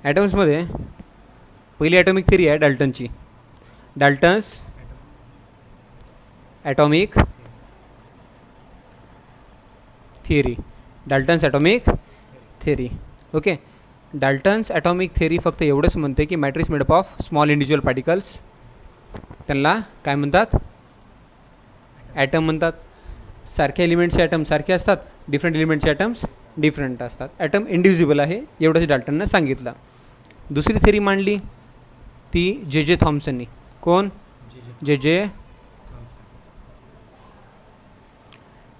ॲटम्समध्ये पहिली atomic theory आहे डाल्टनची. Dalton's atomic theory. Dalton's atomic theory. Okay. Dalton's atomic theory फक्त एवढंच म्हणते की matter is made up of small individual particles. त्यांना काय म्हणतात? ॲटम म्हणतात. सारख्या एलिमेंट्सचे ॲटम सारखे असतात, डिफरंट एलिमेंटचे ॲटम्स डिफरंट असतात. ॲटम इंडिव्हिजिबल आहे एवढंच डाल्टननं सांगितलं. दुसरी थिअरी मांडली ती जे थॉम्सननी. कोण?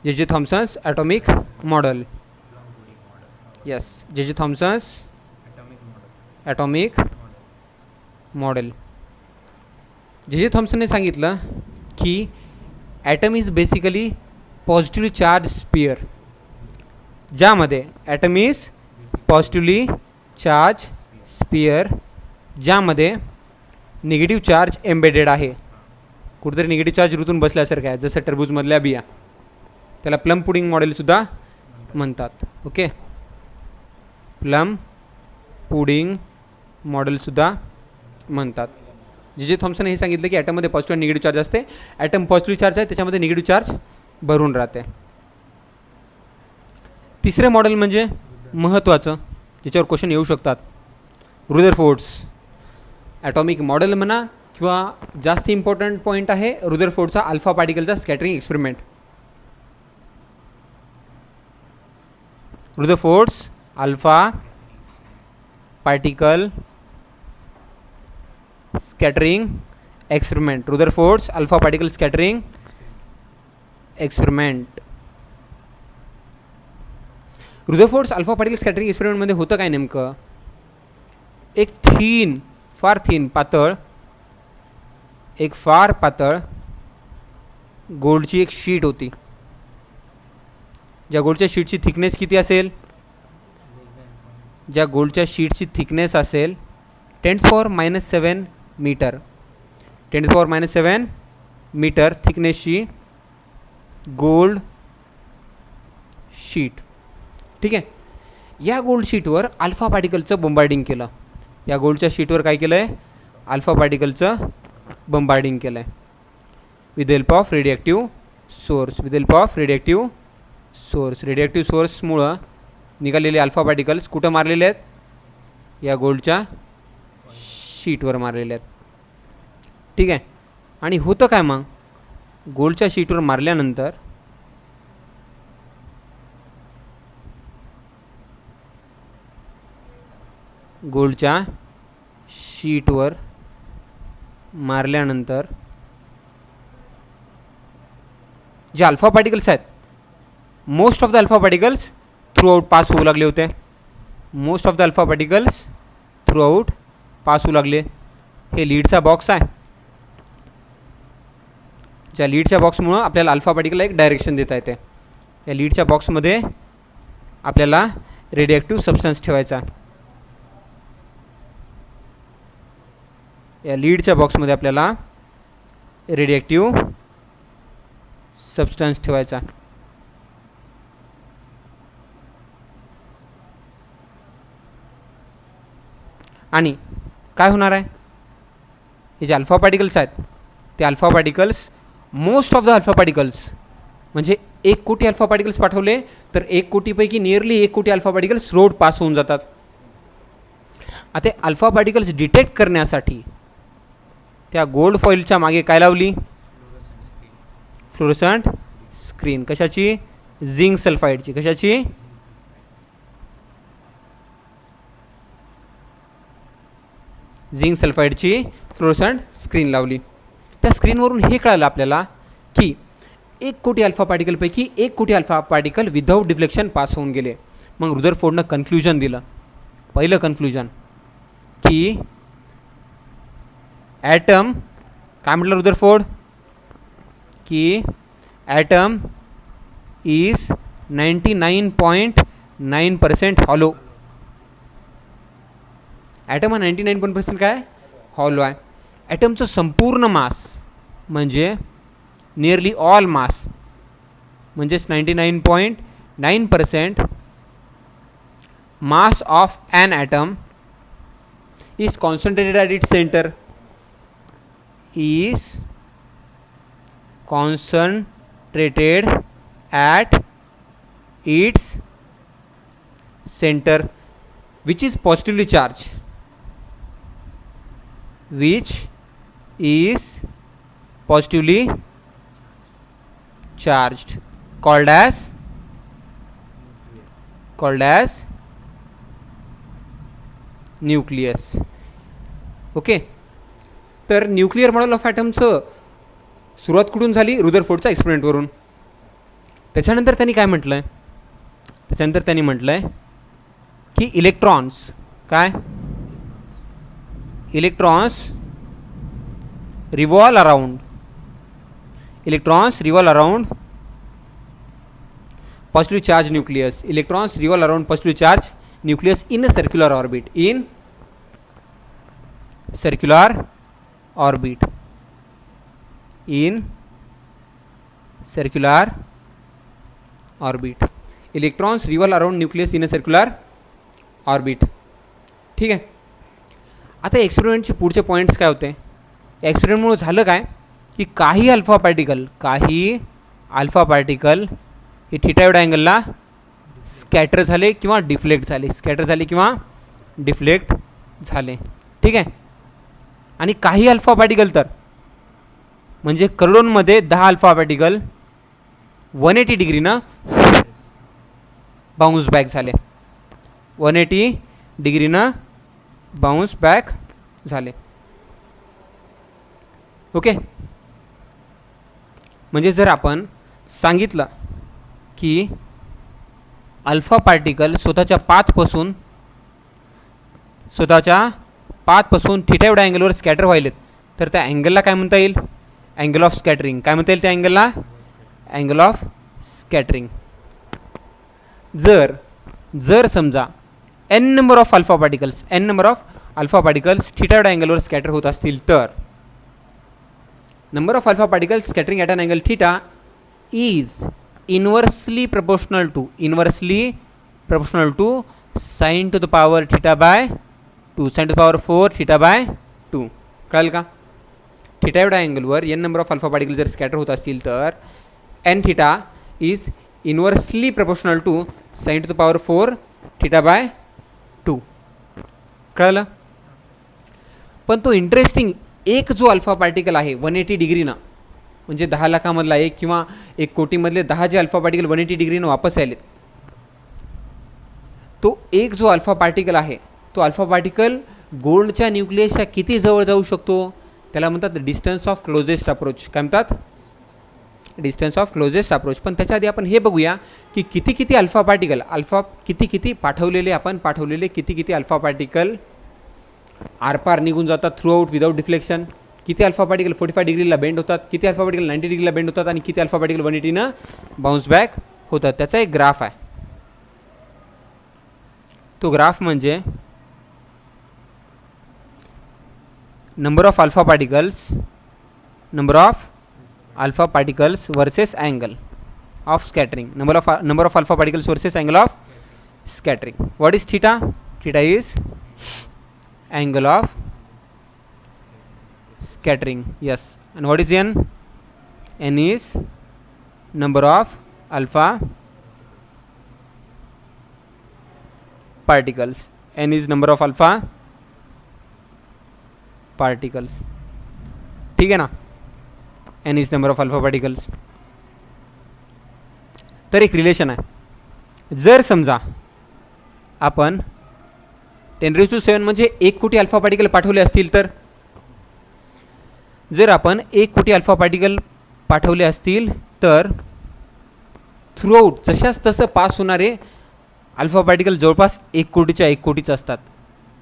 J Thomson's atomic model. Yes, J Thomson's atomic model. J थॉम्सनने सांगितलं की atom is basically positively charge sphere. ज्यामध्ये atom is positively charge sphere ज्यामध्ये निगेटिव्ह चार्ज एम्बेडेड आहे. कुठेतरी निगेटिव्ह चार्ज रुतून बसल्यासारखं आहे, जसं टरबूजमधल्या बिया. त्याला प्लम पुडिंग मॉडेलसुद्धा म्हणतात. ओके. प्लम पुडिंग मॉडेलसुद्धा म्हणतात. जे थॉम्सन हे सांगितलं की ॲटममध्ये पॉझिटिव्ह आणि निगेटिव्ह चार्ज असते. ॲटम पॉझिटिव्ह चार्ज आहे, त्याच्यामध्ये निगेटिव्ह चार्ज भरून राहते. तिसरे मॉडेल म्हणजे महत्त्वाचं, ज्याच्यावर क्वेश्चन येऊ शकतात, रुदरफोर्ड्स ॲटॉमिक मॉडेल म्हणा, किंवा जास्त इम्पॉर्टंट पॉईंट आहे रुदरफोर्डचा अल्फा पार्टिकलचा scattering experiment. Rutherford's alpha particle scattering experiment. Rutherford's alpha particle scattering experiment. Rutherford's alpha particle scattering एक्सपेरिमेंटमध्ये होतं काय नेमकं? एक फार पातळ गोल्डची एक शीट होती. ज्या गोल्डच्या शीटची थिकनेस किती असेल? ज्या गोल्डच्या शीटची थिकनेस असेल 10⁻⁷ मीटर. 10⁻⁷ मीटर थिकनेसची गोल्ड शीट. ठीक आहे. या गोल्ड शीटवर अल्फा पार्टिकलचं बॉम्बार्डिंग केलं. या गोल्डच्या शीटवर काय केलं आहे? अल्फा पार्टिकलचं बॉम्बार्डिंग केलं आहे विथ हेल्प ऑफ रेडिएक्टिव्ह सोर्स. रेडिएक्टिव्ह सोर्समुळं निघालेले अल्फा पार्टिकल्स कुठं मारलेले आहेत? या गोल्डच्या शीटवर मारलेले आहेत. ठीक आहे. आणि होतं काय मग? गोल्डच्या शीटवर मारल्यानंतर जे अल्फा पार्टिकल्स आहेत, most of the alpha particles through out pass होऊ लागले होते. हे लीडचा बॉक्स आहे. ज्या लीडच्या बॉक्समुळं आपल्याला अल्फा पार्टिकलला एक डायरेक्शन देता येते. या लीडच्या बॉक्समध्ये आपल्याला रेडिएक्टिव्ह सबस्टन्स ठेवायचा. या लीडच्या बॉक्समध्ये आपल्याला रेडिएक्टिव्ह सबस्टन्स ठेवायचा. आणि काय होणार आहे? हे जे अल्फा पार्टिकल्स आहेत, ते alpha particles, most of the alpha particles, म्हणजे 1 कोटी अल्फा पार्टिकल्स पाठवले तर 1 कोटीपैकी नियरली 1 कोटी अल्फा पार्टिकल्स रोड पास होऊन जातात. आता अल्फा पार्टिकल्स डिटेक्ट करण्यासाठी त्या गोल्ड फॉइलच्या मागे काय लावली? Fluorescent screen. कशाची? झिंक सल्फाईडची. कशाची? झिंक सल्फाईडची फ्लोरोसंट स्क्रीन लावली. त्या स्क्रीनवरून हे कळालं आपल्याला की 1 कोटी अल्फा पार्टिकलपैकी 1 कोटी alpha particle without deflection pass होऊन गेले. मग रुदरफोर्डनं कन्क्ल्युजन दिलं. पहिलं कन्क्ल्युजन की ॲटम, काय म्हटलं रुदरफोर्ड? की ॲटम इज 99.9% हॉलो. ॲटम हा 99% काय? हॉलो आहे. ॲटमचं संपूर्ण मास म्हणजे नियरली ऑल मास म्हणजेच 99.9% mass of an atom is concentrated at its center, is concentrated at its center, which is positively charged, which is positively charged, called as nucleus. Okay, तर nuclear model of ॲटमचं सुरुवात कुठून झाली? रुदरफोर्डच्या एक्सपेरिमेंटवरून. त्याच्यानंतर त्यांनी काय म्हटलं आहे? त्याच्यानंतर त्यांनी म्हटलं आहे की electrons revolve around positively charged nucleus. Electrons revolve around positively charged nucleus in a circular orbit. Electrons revolve around nucleus in a circular orbit. ठीक आहे. आता एक्सपेरिमेंटचे पुढचे पॉईंट्स काय होते? एक्सपेरिमेंटमुळे झालं काय की काही अल्फा पार्टिकल हे थीटा एवढ्या अँगलला स्कॅटर झाले किंवा डिफ्लेक्ट झाले. ठीक आहे. आणि काही अल्फा पार्टिकल तर म्हणजे करोडोंमध्ये 10 अल्फा पार्टिकल 180 डिग्रीनं बाउन्स बॅक झाले. 180 डिग्रीनं बाउन्स बॅक झाले. ओके, म्हणजे जर आपण सांगितलं की अल्फा पार्टिकल स्वतःच्या पाथपासून थीटा एवढ्या अँगलवर स्कॅटर व्हायलेत, तर त्या अँगलला काय म्हणता येईल? Angle of scattering. काय म्हणता येईल त्या अँगलला? Angle of scattering. जर समजा n number of alpha particles theta एवढ्या अँगलवर स्कॅटर होत असतील, तर number of alpha particles scattering at an angle theta is inversely proportional to sin to the power theta by 2, sin to the power 4 theta by 2. कळलं का? Theta एवढ्या अँगलवर n number of alpha particle जर scatter होत असतील तर n theta is inversely proportional to sin to the power 4 theta by 2. कळलं? पण तो इंटरेस्टिंग एक जो अल्फा पार्टिकल आहे 180 डिग्रीनं, म्हणजे 10 लाखामधला एक किंवा 1 कोटीमधले 10 जे अल्फा पार्टिकल 180 डिग्रीनं वापस आलेत, तो एक जो अल्फा पार्टिकल आहे, तो अल्फा पार्टिकल गोल्डच्या न्यूक्लियसच्या किती जवळ जाऊ शकतो? त्याला म्हणतात डिस्टन्स ऑफ क्लोजेस्ट अप्रोच. काय म्हणतात? Distance of closest approach. पण त्याच्या आधी आपण हे बघूया की किती अल्फा पार्टिकल किती पाठवलेले किती अल्फा पार्टिकल आरपार निघून जातात थ्रू आउट विदाउट डिफ्लेक्शन. किती अल्फा पार्टिकल 45 डिग्रीला बेंड होतात, किती अल्फा पार्टिकल 90 डिग्रीला बेंड होतात आणि किती अल्फा पार्टिकल 180नं बाउन्स बॅक होतात. त्याचा एक ग्राफ आहे. तो ग्राफ म्हणजे number of alpha particles versus angle of scattering. Number of alpha particles versus angle of scattering. What is theta? Theta is angle of scattering. Yes. And what is n? N is number of alpha particles. N is number of alpha particles. ठीक है ना? N is number of alpha particles. तर एक relation आहे. जर समजा आपण 10⁻⁷ म्हणजे 1 कोटी अल्फा पार्टिकल पाठवले असतील, तर जर आपण 1 कोटी अल्फा पार्टिकल पाठवले असतील तर थ्रूआउट जशाच तसं पास होणारे अल्फा पार्टिकल जवळपास 1 कोटीच असतात.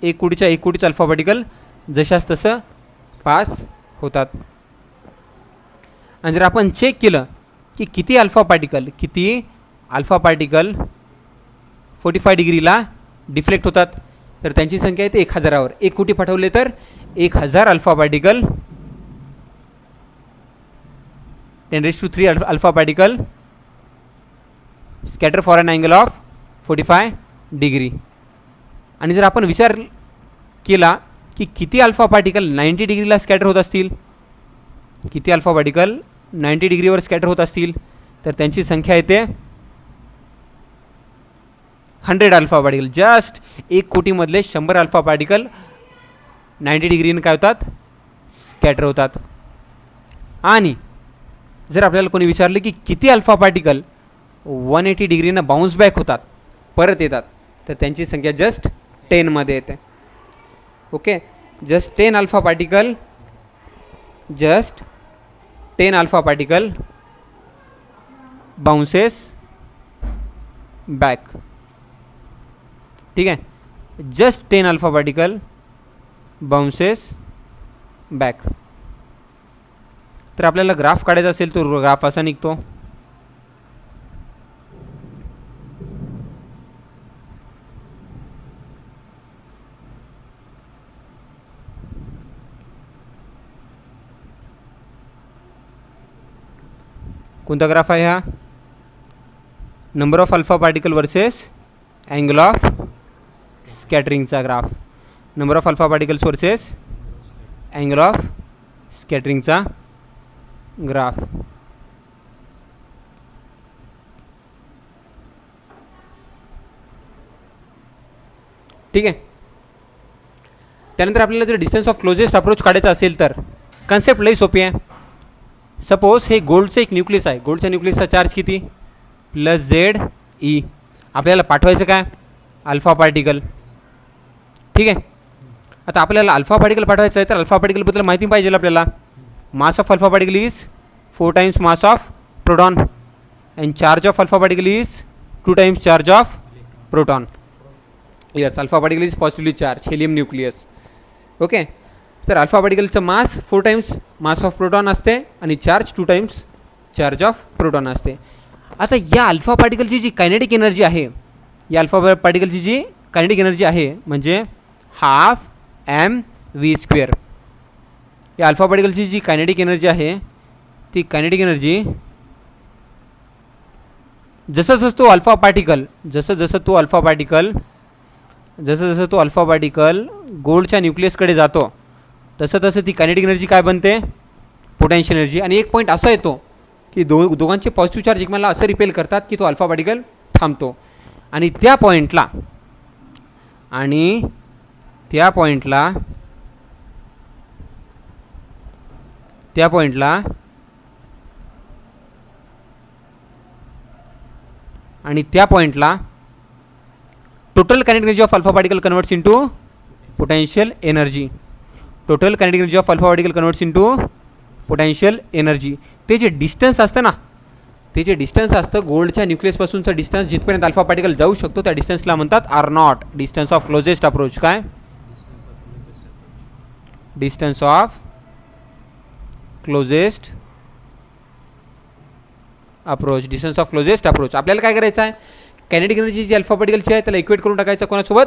1 कोटीचा अल्फा पार्टिकल जशाच तसं पास होतात. आणि जर आपण चेक केलं की किती अल्फा पार्टिकल 45 डिग्रीला डिफ्लेक्ट होतात, तर त्यांची संख्या येते 1000वर. 1 कोटी पाठवले तर 1000 alpha particle 10⁻³ alpha particle scatter for an angle of 45 degree. आणि जर आपण विचार केला की किती अल्फा पार्टिकल 90 डिग्रीला स्कॅटर होत असतील, किती अल्फा पार्टिकल 90 डिग्रीवर स्कॅटर होत असतील, तर त्यांची संख्या येते 100 alpha particle. Just 1 कोटीमधले 100 alpha particle 90 डिग्रीने काय होतात, स्कॅटर होतात. आणि जर आपल्याला कोणी विचारलं की किती अल्फा पार्टिकल 180 डिग्रीनं बाउन्स बॅक होतात, परत येतात, तर त्यांची संख्या जस्ट 10मध्ये येते. Okay, just 10 alpha particle, just 10 alpha particle bounces back. ठीक आहे, just 10 alpha particle bounces back. तर आपल्याला ग्राफ काढायचा असेल तो ग्राफ असा निघतो. कोणता ग्राफ आहे हा? Number of alpha particle versus angle of स्कॅटरिंगचा graph. Number of alpha particles versus angle of स्कॅटरिंगचा ग्राफ. ठीक आहे, त्यानंतर आपल्याला जर डिस्टन्स ऑफ क्लोजेस्ट अप्रोच काढायचा असेल तर कन्सेप्ट लई सोपी आहे. सपोज हे गोल्डचं एक न्यूक्लियस आहे. गोल्डच्या न्यूक्लियसचा चार्ज किती? +ZE. आपल्याला पाठवायचं काय? Alpha particle. ठीक आहे, आता आपल्याला अल्फा पार्टिकल पाठवायचं आहे तर अल्फा पार्टिकलबद्दल माहिती पाहिजे आपल्याला. Mass of alpha particle is 4 times mass of proton and charge of alpha particle is 2 times charge of proton. Yes, alpha particle is positively charge, helium nucleus. Okay, तर alpha पार्टिकलचं mass 4 times mass of proton असते आणि charge 2 times charge of proton असते. आता या alpha पार्टिकलची जी kinetic energy आहे, या अल्फा पार्टिकलची जी कायनेटिक एनर्जी आहे म्हणजे ½ mv². या अल्फा पार्टिकलची जी कायनेटिक एनर्जी आहे ती कायनेटिक एनर्जी जसं तो अल्फा पार्टिकल गोल्डच्या न्यूक्लियसकडे जातो तसं ती कायनेटिक एनर्जी काय बनते? Potential energy. आणि एक पॉईंट असा येतो की दोघांचे पॉझिटिव्ह चार्ज एकमेकांना असं रिपेल करतात की तो अल्फा पार्टिकल थांबतो. आणि त्या पॉईंटला total kinetic energy of alpha particle converts into potential energy. Total kinetic energy of alpha particle converts into potential energy. ते जे डिस्टन्स असतं ना, ते जे डिस्टन्स असतं गोल्डच्या न्यूक्लियसपासूनचं डिस्टन्स जिथपर्यंत अल्फा पार्टिकल जाऊ शकतो त्या डिस्टन्सला म्हणतात R0, distance of closest approach. काय? Distance of closest approach. Distance of closest approach. आपल्याला काय करायचं आहे? कायनेटिक एनर्जी जी अल्फा पार्टिकलची आहे त्याला इक्वेट करून टाकायचं कोणासोबत?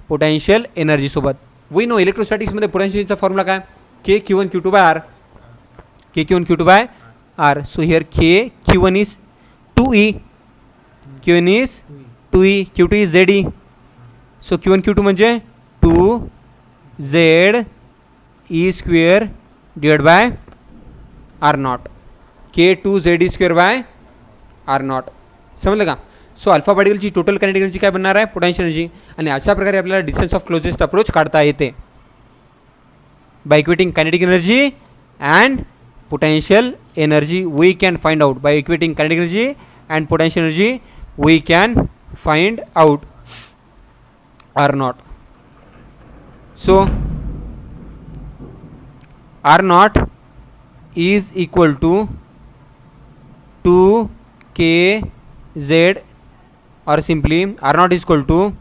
पोटेन्शियल एनर्जी सोबत. वी नो इलेक्ट्रोस्टॅटिक्समध्ये पोटेन्शियलचा फॉर्म्युला काय? KQ1Q2/R. KQ1Q2/R. So here Q1 is 2E. Q1 is 2E. Q2 is ZE. So Q1 Q2 म्हणजे 2ZE² divided by R0. K2ZE² R0. समजलं का? सो अल्फा पार्टिकलची टोटल कायनेटिक एनर्जी काय बनणार आहे? Potential energy. आणि अशा प्रकारे आपल्याला डिस्टन्स ऑफ क्लोजेस्ट अप्रोच काढता येते by equating kinetic energy and potential energy. We can find out by equating kinetic energy and potential energy. We can find out R0. So R0 is equal to 2kz, or simply R0 is equal to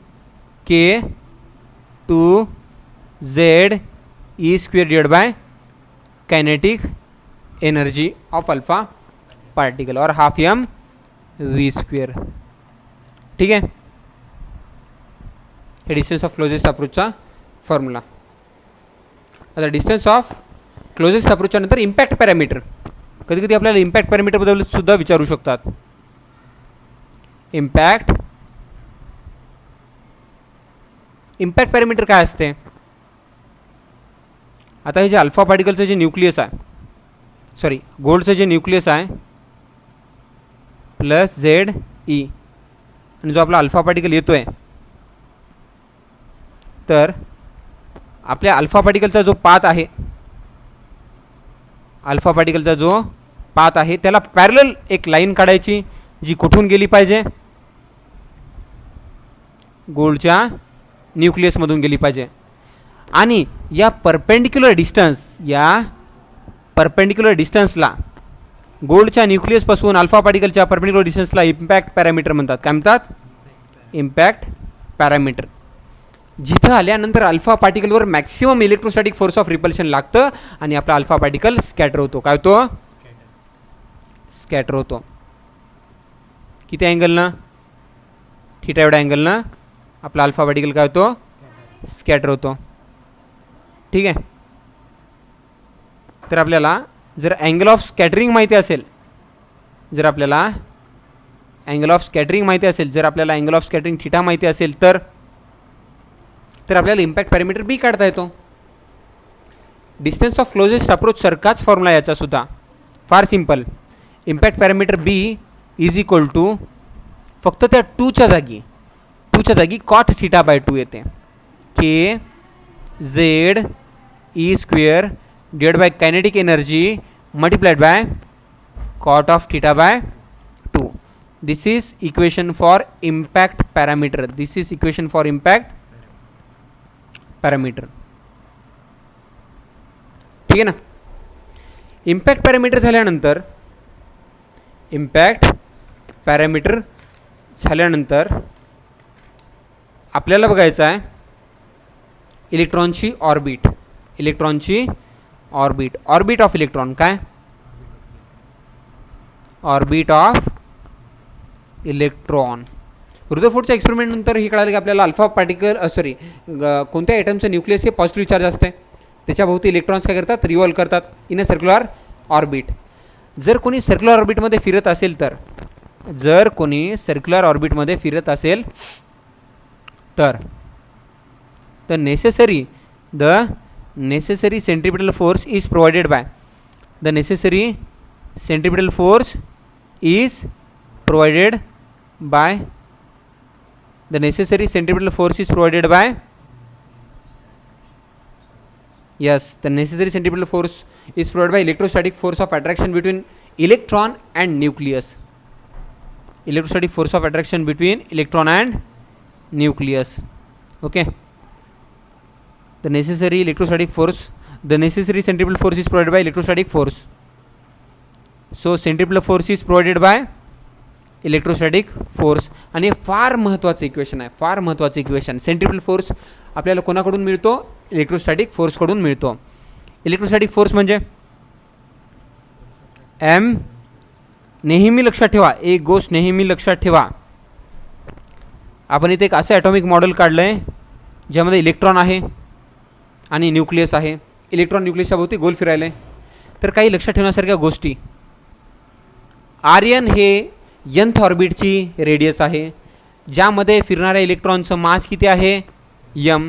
K2ZE² divided by kinetic energy of alpha particle और ½ mv². ठीक आहे, हे distance of closest अप्रोचचा formula. आता distance of closest अप्रोचच्या नंतर impact parameter. कधी कधी आपल्याला impact पॅरामीटरबद्दल सुद्धा विचारू शकतात. इम्पॅक्ट इम्पॅक्ट पॅरामीटर काय असते? आता हे जे अल्फा पार्टिकलचं जे न्यूक्लियस आहे, सॉरी गोल्डचं जे न्यूक्लियस आहे प्लस झेड ई, आणि जो आपला अल्फा पार्टिकल येतो आहे, तर आपल्या अल्फा पार्टिकलचा जो पाथ आहे, अल्फा पार्टिकलचा जो पाथ आहे त्याला पॅरलल एक लाईन काढायची जी कुठून गेली पाहिजे? गोल्डच्या न्यूक्लियसमधून गेली पाहिजे. आणि या परपेंडिक्युलर डिस्टन्सला गोल्डच्या न्यूक्लियसपासून अल्फा पार्टिकलच्या परपेंडिक्युलर डिस्टन्सला इम्पॅक्ट पॅरामीटर म्हणतात. काय म्हणतात? Impact parameter. जिथं आल्यानंतर अल्फा पार्टिकलवर maximum electrostatic force of repulsion लागतं आणि आपला अल्फा पार्टिकल स्कॅटर होतो. काय होतो? स्कॅटर होतो. किती अँगलनं? थीटा एवढ्या अँगलनं आपला अल्फा पार्टिकल काय होतो? स्कॅटर होतो. ठीक आहे. तर आपल्याला जर अँगल ऑफ स्कॅटरिंग माहिती असेल, जर आपल्याला अँगल ऑफ स्कॅटरिंग थीटा माहिती असेल तर आपल्याला इम्पॅक्ट पॅरामीटर बी काढता येतो. डिस्टन्स ऑफ क्लोजेस्ट अप्रोच सारखाच फॉर्म्युला याचा सुद्धा, फार simple. Impact parameter b is equal to फक्त त्या टूच्या जागी कॉट थीटा बाय 2 येते. K z e square divide by kinetic energy multiplied by cot of theta by 2. This is equation for impact parameter. Parameter. ठीक आहे ना. Impact parameter झाल्यानंतर आपल्याला बघायचं आहे इलेक्ट्रॉनची ऑर्बिट. Orbit of electron. काय? Orbit of electron. रुदरफोर्डच्या एक्सपेरिमेंट नंतर हे कळालं की आपल्याला अल्फा पार्टिकल कोणत्या ॲटमचं न्यूक्लियस हे पॉझिटिव्ह चार्ज असते, त्याच्याभोवती इलेक्ट्रॉन्स काय करतात? रिव्हॉल्व करतात इन अ सर्क्युलर ऑर्बिट. जर कोणी सर्क्युलर ऑर्बिटमध्ये फिरत असेल तर the necessary centripetal force is provided bye electrostatic force of attraction between electron and nucleus. Okay. The necessary centripetal force is provided by electrostatic force. So centripetal force is provided by electrostatic force. आणि फार महत्त्वाचं equation centripetal force आपल्याला कोणाकडून मिळतो? Electrostatic फोर्सकडून मिळतो. Electrostatic force म्हणजे M. नेहमी लक्षात ठेवा, एक गोष्ट नेहमी लक्षात ठेवा, आपण इथे एक असं ॲटॉमिक मॉडेल काढलं आहे ज्यामध्ये इलेक्ट्रॉन आहे आणि न्यूक्लियस आहे. इलेक्ट्रॉन न्यूक्लियसच्या भोवती गोल फिरायला आहे. तर काही लक्षात ठेवण्यासारख्या गोष्टी, आर्यन हे nth ऑर्बिटची रेडियस आहे, ज्यामध्ये फिरणाऱ्या इलेक्ट्रॉनचं मास किती आहे? m.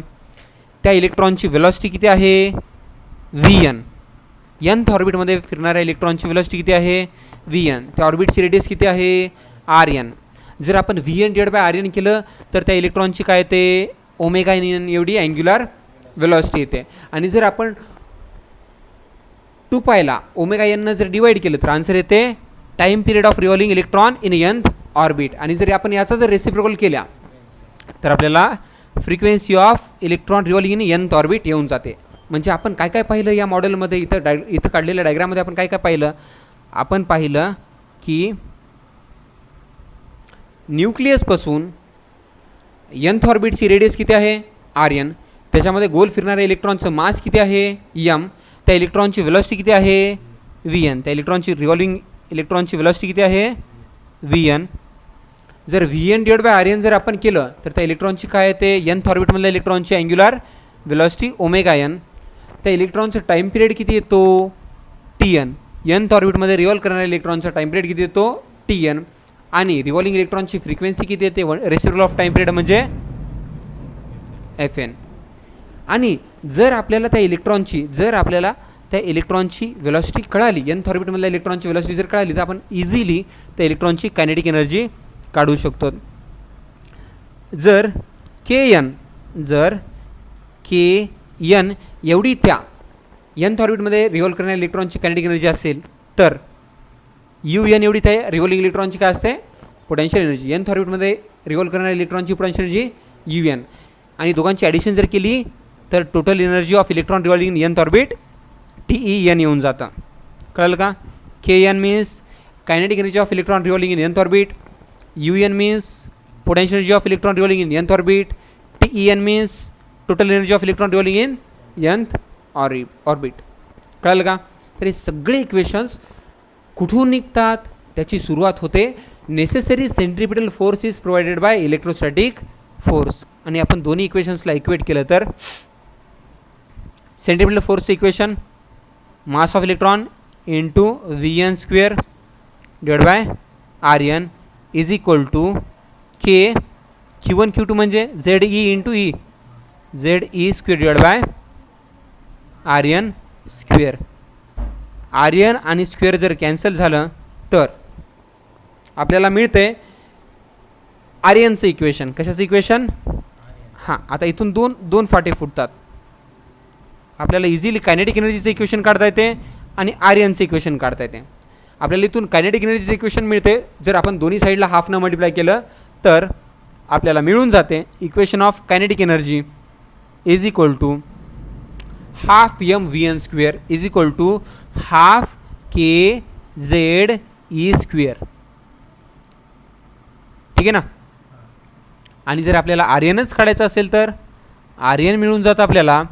त्या इलेक्ट्रॉनची वेलॉसिटी किती आहे? vn. nth ऑर्बिटमध्ये फिरणाऱ्या इलेक्ट्रॉनची वेलॉसिटी किती आहे? vn. त्या ऑर्बिटची रेडियस किती आहे? rn. जर आपण vn डिवाइड बाय rn केलं तर त्या इलेक्ट्रॉनची काय येते? ओमेगा n एवढी अँग्युलर वेलॉसिटी येते. आणि जर आपण 2 पायला ओमेगा n जर डिवाइड केलं तर आन्सर येते time period of revolving electron in nth orbit. आणि जर आपण याचा जर रेसिप्रोकल केला तर आपल्याला frequency of electron revolving in nth orbit येऊन जाते. म्हणजे आपण काय काय पाहिलं या मॉडेलमध्ये? इथं काढलेल्या डायग्राममध्ये आपण काय काय पाहिलं? आपण पाहिलं की न्यूक्लियसपासून nth ऑर्बिटची रेडियस किती आहे? rn. त्याच्यामध्ये गोल फिरणाऱ्या इलेक्ट्रॉनचं मास किती आहे? m. त्या इलेक्ट्रॉनची वेलॉसिटी किती आहे? vn. त्या इलेक्ट्रॉनची वेलॉसिटी किती आहे? vn. जर vn डिवाइड बाय rn जर आपण केलं तर त्या इलेक्ट्रॉनची काय येते? nth ऑर्बिटमधल्या इलेक्ट्रॉनची अँग्युलर वेलॉसिटी ओमेगा n. त्या इलेक्ट्रॉनचा टाइम पिरियड किती येतो? tn. nth ऑर्बिटमध्ये रिव्हॉल्व करणाऱ्या इलेक्ट्रॉनचा टाइम पिरियड किती येतो? tn. आणि रिव्हॉल्विंग इलेक्ट्रॉनची फ्रिक्वेन्सी किती येते? रेसिप्रोकल ऑफ टाइम पिरियड म्हणजे Fn. आणि जर आपल्याला त्या इलेक्ट्रॉनची वेलॉसिटी कळाली, nth ऑर्बिटमधल्या इलेक्ट्रॉनची वेलॉसिटी जर कळाली, तर आपण इझिली त्या इलेक्ट्रॉनची कायनेटिक एनर्जी काढू शकतो. जर kn एवढी त्या nth ऑर्बिटमध्ये रिव्हॉल्व करणाऱ्या इलेक्ट्रॉनची कायनेटिक एनर्जी असेल, तर un एवढी त्या रिव्हॉल्विंग इलेक्ट्रॉनची काय असते, पोटेन्शियल एनर्जी. nth ऑर्बिटमध्ये रिव्हॉल्व करणाऱ्या इलेक्ट्रॉनची पोटेन्शियल एनर्जी un. आणि दोघांची ॲडिशन जर केली तर total energy of electron revolving in nth orbit TeN येऊन जातं. कळलं का? kn means kinetic energy of electron revolving in nth orbit, un means potential energy of electron revolving in nth orbit, TeN means total energy of electron revolving in nth orbit. कळलं का? तर हे सगळे equations कुठून निघतात, त्याची सुरुवात होते necessary centripetal force is provided by electrostatic force. आणि आपण दोन्ही इक्वेशन्सला इक्वेट केलं तर सेंट्रिपिटल फोर्सचं equation mass of electron into Vn square divide by Rn is equal to K Q1 Q2 म्हणजे ZE into E, ZE square divide by Rn square. Rn आणि square जर कॅन्सल झालं तर आपल्याला मिळते Rnचं इक्वेशन. कशाचं इक्वेशन? हां, आता इथून दोन फाटे फुटतात. आपल्याला इझिली कायनेटिक एनर्जीचं इक्वेशन काढता येते आणि Rnचं इक्वेशन काढता येते. आपल्याला इथून कायनेटिक एनर्जीचं इक्वेशन मिळते. जर आपण दोन्ही साईडला हाफनं मल्टिप्लाय केलं तर आपल्याला मिळून जाते equation of kinetic energy is equal to half mVn square is equal to half KZE square. ठीक आहे ना? आणि जर आपल्याला Rnच काढायचं असेल तर Rn मिळून जातं आपल्याला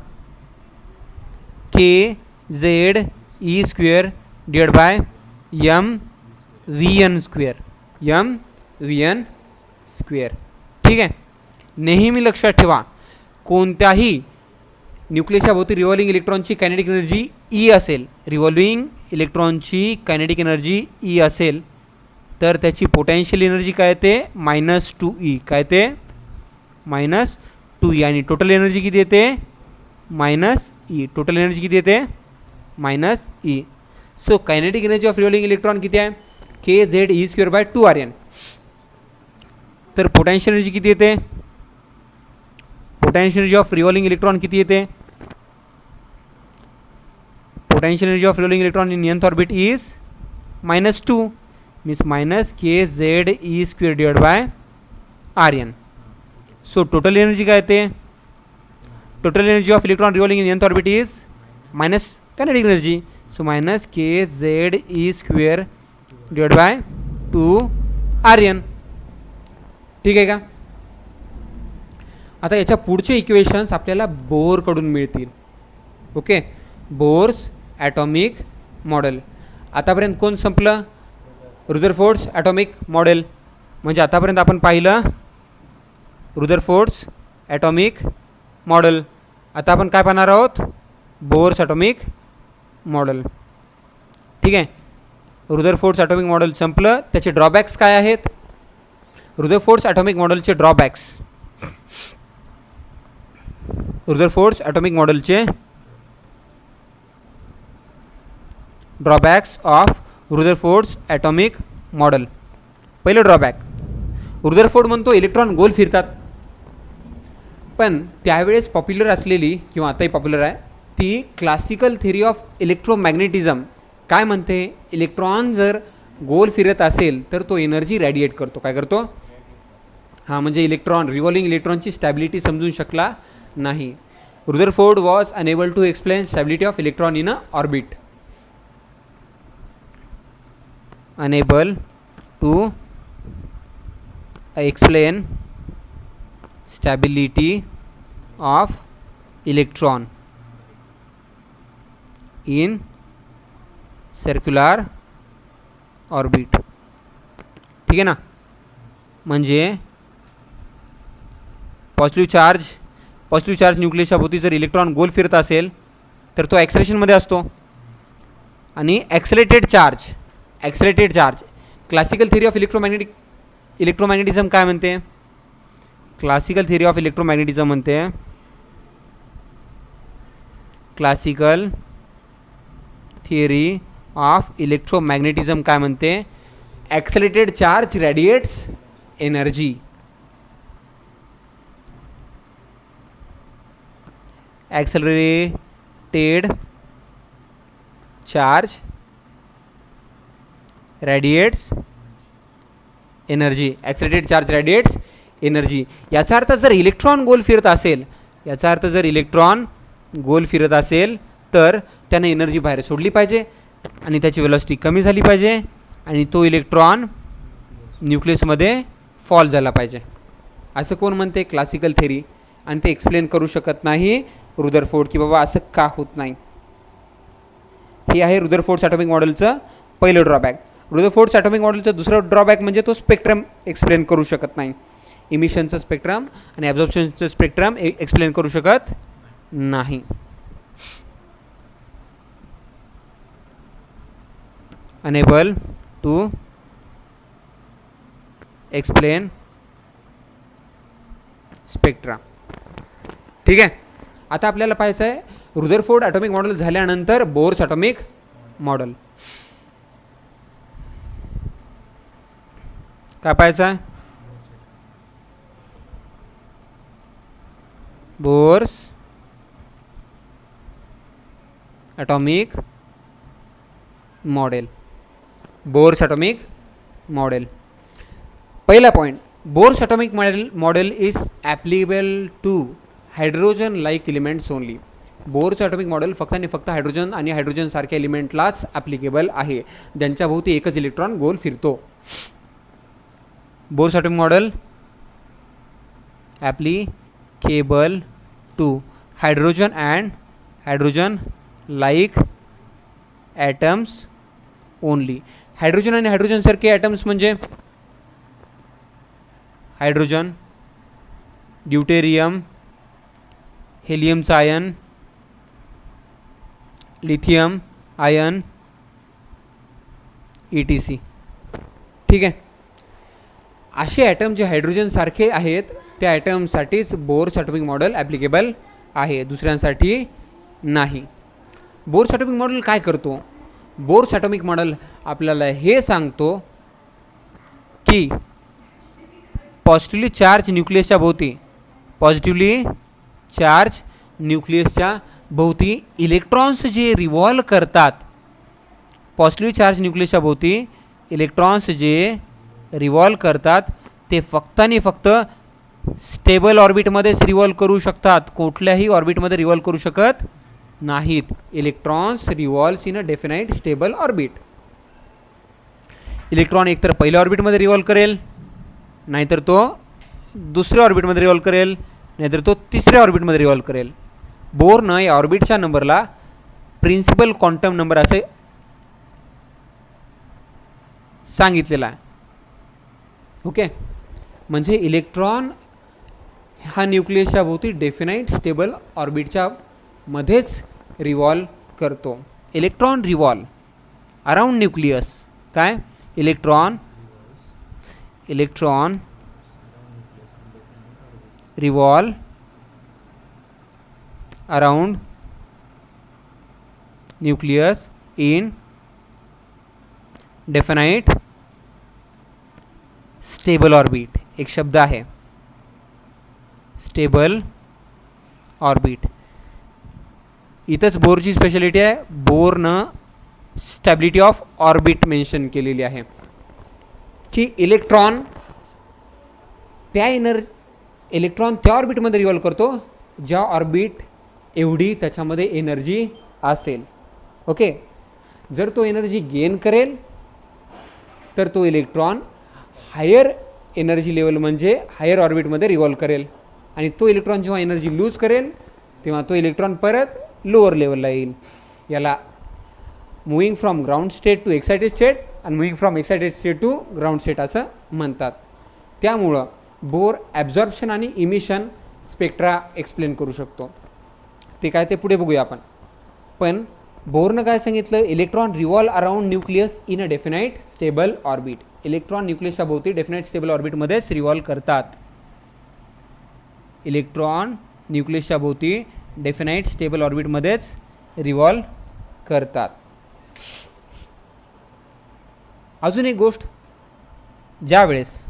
KZE square divide by mVn square. ठीक आहे. नेहमी लक्षात ठेवा, कोणत्याही न्यूक्लियसच्या भोवती रिव्हॉल्विंग इलेक्ट्रॉनची कायनेटिक एनर्जी E असेल, रिव्हॉल्विंग इलेक्ट्रॉनची कायनेटिक एनर्जी E असेल, तर त्याची पोटेन्शियल एनर्जी काय येते, -2E. काय येते? -2E. आणि टोटल एनर्जी किती येते? -E. टोटल एनर्जी किती येते? -E. So kinetic energy of revolving electron किती आहे? KZE square bye 2Rn. तर पोटेन्शियल एनर्जी किती येते? Potential energy of revolving electron किती येते? Potential energy of revolving electron in nth orbit is -2 means -KZE square divide by Rn. So total energy काय येते? Total energy of electron revolving in nth orbit is minus kinetic energy, so -KZE square divide bye 2Rn. ठीक आहे का? आता याच्या पुढचे equations आपल्याला बोरकडून मिळतील. Okay, Bohr's atomic model. आतापर्यंत कोण संपलं? Rutherford's atomic model. म्हणजे आतापर्यंत आपण पाहिलं रुदरफोर्ड्स ॲटॉमिक मॉडेल. आता आपण काय पाहणार आहोत? Bohr's atomic model. ठीक आहे. रुदरफोर्ड्स ॲटॉमिक मॉडेल संपलं. त्याचे ड्रॉबॅक्स काय आहेत? रुदरफोर्ड्स ॲटॉमिक मॉडेलचे ड्रॉबॅक्स. रुदरफोर्ड्स ॲटॉमिक मॉडेलचे ड्रॉबॅक्स ऑफ रुदरफोर्ड्स ॲटॉमिक मॉडेल. पहिलं ड्रॉबॅक, रुदरफोर्ड म्हणतो इलेक्ट्रॉन गोल फिरतात. पण त्यावेळेस पॉप्युलर असलेली किंवा आताही पॉप्युलर आहे ती क्लासिकल थिअरी ऑफ इलेक्ट्रोमॅग्नेटिझम काय म्हणते? इलेक्ट्रॉन जर गोल फिरत असेल तर तो एनर्जी रॅडिएट करतो. काय करतो? हां, म्हणजे इलेक्ट्रॉन रिव्हॉल्विंग इलेक्ट्रॉनची स्टॅबिलिटी समजून शकला नाही. Rutherford was unable to explain stability of electron in a orbit. Unable to explain stability of electron in circular orbit. ठीक आहे ना? म्हणजे पॉझिटिव्ह चार्ज न्यूक्लियसच्या भोवती जर इलेक्ट्रॉन गोल फिरत असेल तर तो ॲक्सलेरेशनमध्ये असतो. आणि ॲक्सलेटेड charge classical theory of electromagnetism काय म्हणते? क्लासिकल थिअरी ऑफ इलेक्ट्रोमॅग्नेटिझम म्हणते क्लासिकल थिअरी ऑफ इलेक्ट्रोमॅग्नेटिझम काय म्हणते? Accelerated charge radiates energy. Accelerated charge radiates energy. Accelerated charge radiates energy. याचा अर्थ जर इलेक्ट्रॉन गोल फिरत असेल, याचा अर्थ जर इलेक्ट्रॉन गोल फिरत असेल तर त्याने एनर्जी बाहेर सोडली पाहिजे आणि त्याची वेलॉसिटी कमी झाली पाहिजे आणि तो इलेक्ट्रॉन न्यूक्लियसमध्ये फॉल झाला पाहिजे. असं कोण म्हणते? Classical theory. आणि ते एक्सप्लेन करू शकत नाही रुदरफोर्ड की बाबा असं का होत नाही. हे आहे रुदरफोर्ड्स ॲटॉमिक मॉडेलचं पहिलं ड्रॉबॅक. रुदरफोर्ड्स ॲटॉमिक मॉडेलचं दुसरं ड्रॉबॅक म्हणजे तो स्पेक्ट्रम एक्सप्लेन करू शकत नाही. इमिशनचं स्पेक्ट्रम आणि ॲब्झॉर्प्शनचं स्पेक्ट्रम एक्सप्लेन करू शकत नाही. Unable to explain spectra. ठीक आहे. आता आपल्याला पाहायचं आहे रुदरफोर्ड ॲटॉमिक मॉडेल झाल्यानंतर बोर्स ॲटॉमिक मॉडेल. काय पाहायचं आहे? Bohr's atomic model. Bohr's atomic model. पहिला point, Bohr's atomic model is applicable to hydrogen like elements only. बोर्स ॲटॉमिक मॉडेल फक्त आणि फक्त हायड्रोजन आणि हायड्रोजनसारख्या एलिमेंटलाच ॲप्लिकेबल आहे ज्यांच्या भोवती एकच इलेक्ट्रॉन गोल फिरतो. Bohr's atomic model applicable to hydrogen and hydrogen like atoms only. Hydrogen आणि हायड्रोजनसारखे ॲटम्स म्हणजे हायड्रोजन, ड्यूटेरियम, हेलियमचा आयन, लिथियम आयन, ETC. ठीक आहे. असे ॲटम जे हायड्रोजनसारखे आहेत त्या ॲटमसाठीच बोर्स ॲटॉमिक मॉडेल ॲप्लिकेबल आहे, दुसऱ्यांसाठी नाही. बोर्स ॲटॉमिक मॉडेल काय करतो? बोर्स ॲटॉमिक मॉडेल आपल्याला हे सांगतो की पॉझिटिव्हली चार्ज न्यूक्लियसच्या भोवती, पॉझिटिव्हली चार्ज न्यूक्लियसच्या भोवती इलेक्ट्रॉन्स जे रिव्हॉल्व करतात, पॉझिटिव्हली चार्ज न्यूक्लियसच्या भोवती इलेक्ट्रॉन्स जे रिव्हॉल्व करतात ते फक्त आणि फक्त स्टेबल ऑर्बिटमध्येच रिव्हॉल्व करू शकतात, कुठल्याही ऑर्बिटमध्ये रिव्हॉल्व करू शकत नाहीत. Electrons revolves in a definite stable orbit. Electron एकतर पहिल्या ऑर्बिटमध्ये रिव्हॉल्व करेल, नाहीतर तो दुसऱ्या ऑर्बिटमध्ये रिव्हॉल्व करेल, नाहीतर तो तिसऱ्या ऑर्बिटमध्ये रिव्हॉल्व करेल. बोरनं या ऑर्बिटच्या नंबरला प्रिन्सिपल क्वांटम नंबर असे सांगितलेला आहे. ओके. म्हणजे इलेक्ट्रॉन हा न्यूक्लियसच्या भोवती डेफिनाइट स्टेबल ऑर्बिटच्या मध्येच रिव्हॉल्व करतो. Electron revolve around nucleus. काय? Electron revolve around nucleus in definite stable orbit. एक शब्द आहे स्टेबल ऑर्बिट. इथंच बोरची स्पेशालिटी आहे. बोरनं स्टॅबिलिटी ऑफ ऑर्बिट मेन्शन केलेली आहे की इलेक्ट्रॉन त्या ऑर्बिटमध्ये रिव्हॉल्व करतो ज्या ऑर्बिट एवढी त्याच्यामध्ये एनर्जी असेल. ओके. जर तो एनर्जी गेन करेल तर तो इलेक्ट्रॉन हायर एनर्जी लेवल म्हणजे हायर ऑर्बिटमध्ये रिव्हॉल्व करेल आणि तो इलेक्ट्रॉन जेव्हा एनर्जी लूज करेल तेव्हा तो इलेक्ट्रॉन परत लोअर लेवलला येईल. याला moving from ground state to excited state आणि moving from excited state to ground state असं म्हणतात. त्यामुळं बोर ॲब्झॉर्प्शन आणि इमिशन स्पेक्ट्रा एक्सप्लेन करू शकतो. ते काय ते पुढे बघूया आपण. पण बोरनं काय सांगितलं? Electron revolve around nucleus in a definite stable orbit. Electron न्यूक्लियसच्या भोवती डेफिनाइट स्टेबल ऑर्बिटमध्येच रिव्हॉल्व करतात. इलेक्ट्रॉन न्यूक्लियसच्या भोवती डेफिनाईट स्टेबल ऑर्बिटमध्येच रिव्हॉल्व करतात. अजून एक गोष्ट, ज्यावेळेस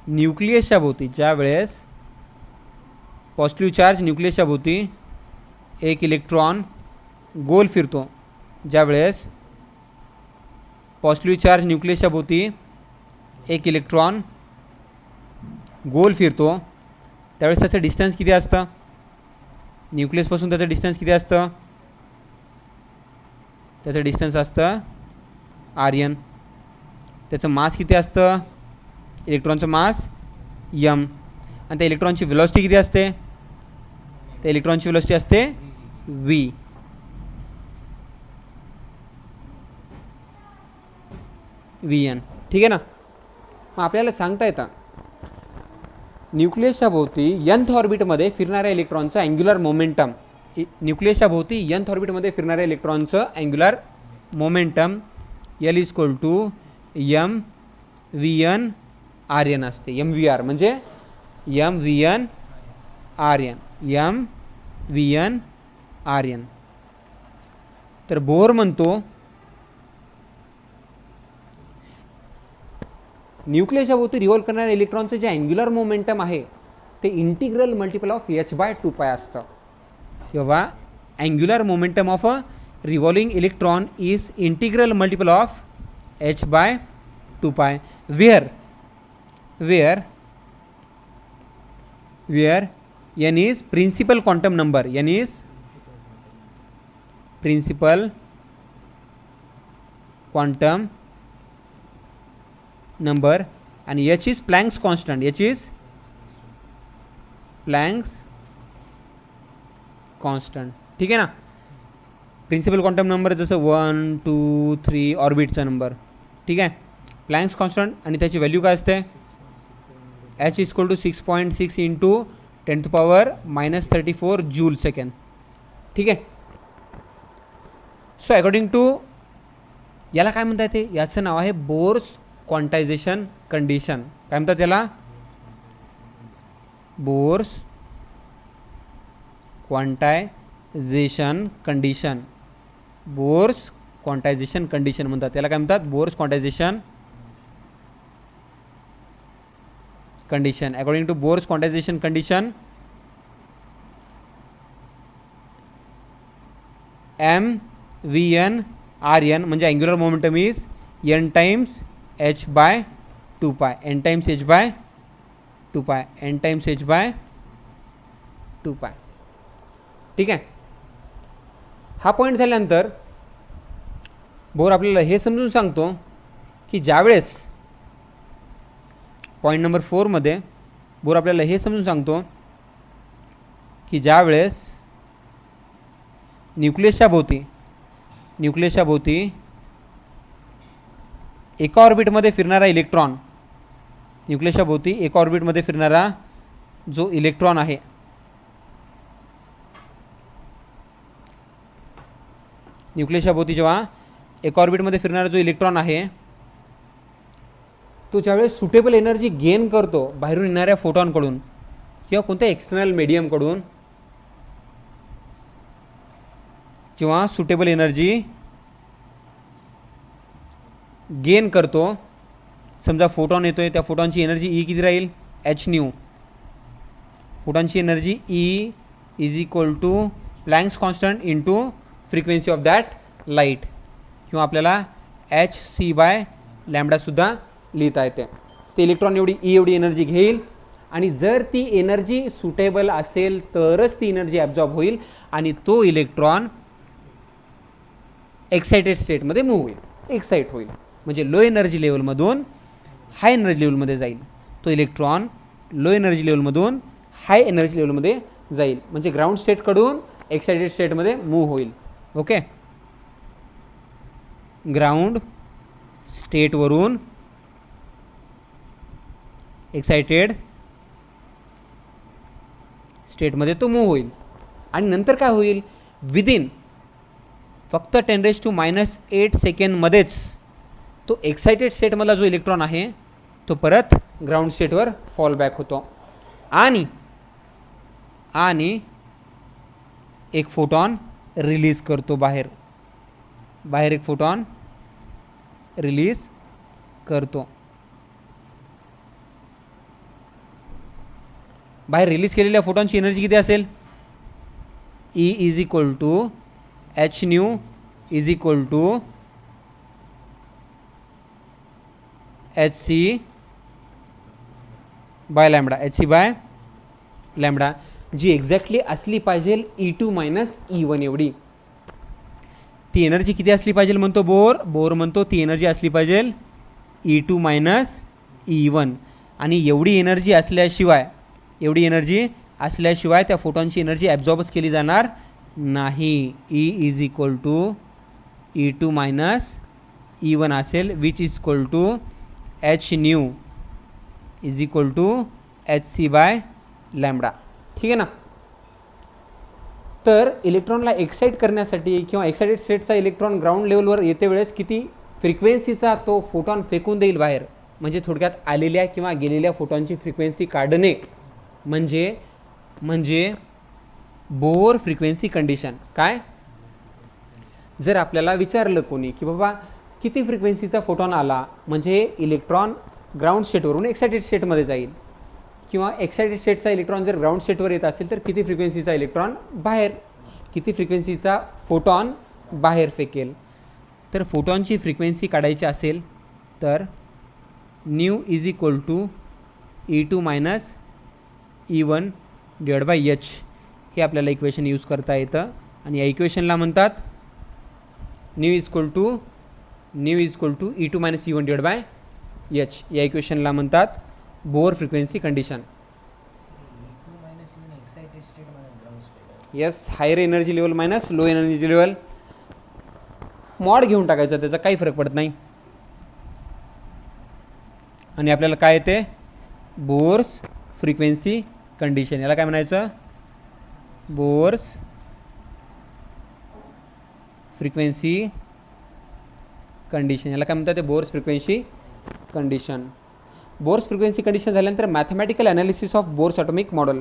न्यूक्लियसच्या भोवती, ज्यावेळेस पॉझिटिव्ह चार्ज न्यूक्लियसच्या भोवती एक इलेक्ट्रॉन गोल फिरतो, ज्यावेळेस पॉझिटिव्ह चार्ज न्यूक्लियसच्या भोवती एक इलेक्ट्रॉन गोल फिरतो, त्यावेळेस त्याचं डिस्टन्स किती असतं? न्यूक्लियसपासून त्याचं डिस्टन्स किती असतं? त्याचं डिस्टन्स असतं आर्यन. त्याचं मास किती असतं? इलेक्ट्रॉनचं मास यम. आणि त्या इलेक्ट्रॉनची व्हेलॉसिटी किती असते? त्या इलेक्ट्रॉनची व्हेलॉसिटी असते व्ही. V N. ठीक आहे ना. मग आपल्याला सांगता येतं न्यूक्लियसच्या भोवती nth ऑर्बिटमध्ये फिरणाऱ्या इलेक्ट्रॉनचं अँग्युलर मोमेंटम, न्यूक्लियसच्या भोवती nth ऑर्बिटमध्ये फिरणाऱ्या इलेक्ट्रॉनचं angular momentum L is equal to m v n r n असते. एम व्ही आर म्हणजे m v n r n, m v n r n. तर बोर म्हणतो न्यूक्लियसच्या भोवती रिव्हॉल्व करणाऱ्या इलेक्ट्रॉनचं जे अँग्युलर मोमेंटम आहे ते इंटिग्रल मल्टिपल ऑफ h/2π असतं. किंवा angular momentum of a revolving electron is integral multiple of h/2π, where n is principal quantum number, n is principal quantum number and h is Planck's constant, h is Planck's constant. ठीक आहे ना. Principal quantum number जसं 1 2 3 ऑर्बिटचा number. ठीक आहे. Planck's constant आणि त्याची value काय असते? h is equal to 6.6 into 10⁻⁻34 joule second. ठीक आहे. सो अकॉर्डिंग टू याला काय म्हणता येते? याचं नाव आहे बोर्स क्वांटायझेशन कंडिशन. काय म्हणतात त्याला? Bohr's quantization condition. Bohr's quantization condition म्हणतात त्याला. काय म्हणतात? Bohr's quantization condition. According to Bohr's quantization condition, m v n r n म्हणजे angular momentum is n times h/2π, n times h/2π, n times h/2π. ठीक आहे. हा point झाल्यानंतर bore आपल्याला हे समजून सांगतो की ज्यावेळेस पॉईंट नंबर 4मध्ये बोर आपल्याला हे समजून सांगतो की ज्यावेळेस न्यूक्लियसच्या भोवती एका ऑर्बिटमध्ये फिरणारा इलेक्ट्रॉन, न्यूक्लियसच्या भोवती एका ऑर्बिटमध्ये फिरणारा जो इलेक्ट्रॉन आहे, न्यूक्लियसच्या भोवती जेव्हा एका ऑर्बिटमध्ये फिरणारा जो इलेक्ट्रॉन आहे तो ज्यावेळेस सुटेबल एनर्जी गेन करतो बाहेरून येणाऱ्या फोटॉनकडून किंवा कोणत्या एक्सटर्नल मीडियमकडून, जेव्हा सुटेबल एनर्जी गेन करतो, समजा फोटॉन येतोय, त्या फोटॉनची एनर्जी ई किती राहील? h nu. फोटॉनची energy e is equal to Planck's constant into frequency of that light, किंवा आपल्याला hc/λ सुद्धा लिहिता येते. ते इलेक्ट्रॉन एवढी एनर्जी घेईल आणि जर ती एनर्जी सुटेबल असेल तरच ती एनर्जी ॲब्झॉर्ब होईल आणि तो इलेक्ट्रॉन एक्साइटेड स्टेटमध्ये मूव्ह होईल, एक्साइट होईल. म्हणजे लो एनर्जी लेवलमधून हाय एनर्जी लेवलमध्ये जाईल. तो इलेक्ट्रॉन लो एनर्जी लेवलमधून हाय एनर्जी लेवलमध्ये जाईल, म्हणजे ग्राउंड स्टेटकडून एक्साइटेड स्टेटमध्ये मूव्ह होईल. ओके. ग्राउंड स्टेटवरून एक्साइटेड स्टेटमध्ये तो मूव्ह होईल आणि नंतर काय होईल? विदिन फक्त 10⁻⁸ सेकंडमध्येच तो एक्साइटेड स्टेटमधला जो इलेक्ट्रॉन आहे तो परत ग्राउंड स्टेटवर फॉल बॅक होतो आणि एक फोटॉन रिलीज करतो बाहेर एक फोटॉन रिलीज करतो. बाहेर रिलीज केलेल्या फोटॉनची एनर्जी किती असेल? E is equal to h nu is equal to h c by lambda, h c by lambda, जी एक्झॅक्टली असली पाहिजे E2 मायनस E1 एवढी. ती एनर्जी किती असली पाहिजे म्हणतो बोर म्हणतो ती एनर्जी असली पाहिजे E2 मायनस E1. आणि एवढी एनर्जी असल्याशिवाय त्या फोटॉनची एनर्जी ॲब्झॉर्बच केली जाणार नाही. E is equal to E2 minus E1 असेल, which is equal to h nu is equal to h c by lambda. ठीक आहे ना. तर इलेक्ट्रॉनला एक्साइट करण्यासाठी किंवा एक्साइटेड स्टेटचा इलेक्ट्रॉन ग्राउंड लेवलवर येते वेळेस किती फ्रिक्वेन्सीचा तो फोटॉन फेकून देईल बाहेर, म्हणजे थोडक्यात आलेल्या किंवा गेलेल्या फोटॉनची फ्रिक्वेन्सी काढणे म्हणजे बोर फ्रिक्वेन्सी कंडिशन. काय? जर आपल्याला विचारलं कोणी की बाबा किती फ्रिक्वेन्सीचा फोटॉन आला म्हणजे इलेक्ट्रॉन ग्राउंड स्टेटवरून एक्साइटेड स्टेटमध्ये जाईल, किंवा एक्साइटेड स्टेटचा इलेक्ट्रॉन जर ग्राउंड स्टेटवर येत असेल तर किती फ्रिक्वेन्सीचा फोटॉन बाहेर फेकेल. तर फोटॉनची फ्रिक्वेन्सी काढायची असेल तर nu is equal to E2 minus E1 divide by h हे आपल्याला इक्वेशन यूज करता येतं. आणि या इक्वेशनला म्हणतात nu is equal to E2 minus E1 divide by h. या इक्वेशनला म्हणतात Bohr frequency condition. Yes, higher energy level minus low energy level. Mod घेऊन टाकायचा, त्याचा काही फरक पडत नाही. आणि आपल्याला काय येते? Bohr's frequency condition. याला काय म्हणायचं? Bohr's frequency condition. याला काय म्हणतात? ते Bohr's frequency condition. Bohr's frequency condition झाल्यानंतर mathematical analysis of Bohr's atomic model.